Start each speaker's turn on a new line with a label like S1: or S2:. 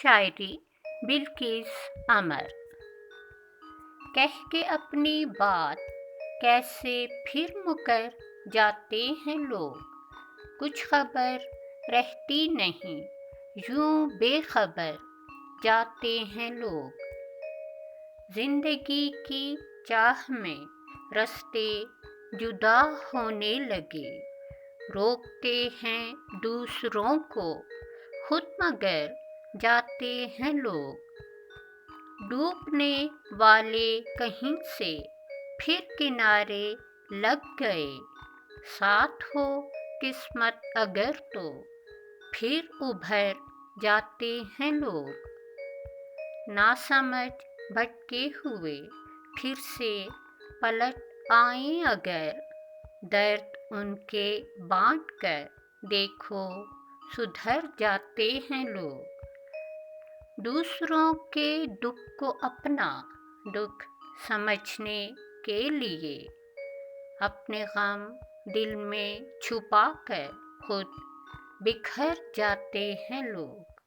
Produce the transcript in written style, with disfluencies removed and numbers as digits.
S1: شاعری بلقیس عمر۔ کہہ کے اپنی بات کیسے پھر مکر جاتے ہیں لوگ، کچھ خبر رہتی نہیں یوں بے خبر جاتے ہیں لوگ۔ زندگی کی چاہ میں رستے جدا ہونے لگے، روکتے ہیں دوسروں کو خود مگر جاتے ہیں لوگ۔ ڈوبنے والے کہیں سے پھر کنارے لگ گئے، ساتھ ہو قسمت اگر تو پھر ابھر جاتے ہیں لوگ۔ ناسمجھ بھٹکے ہوئے پھر سے پلٹ آئیں اگر، درد ان کے بانٹ کر دیکھو سدھر جاتے ہیں لوگ۔ دوسروں کے دکھ کو اپنا دکھ سمجھنے کے لیے اپنے غم دل میں چھپا کر خود بکھر جاتے ہیں لوگ۔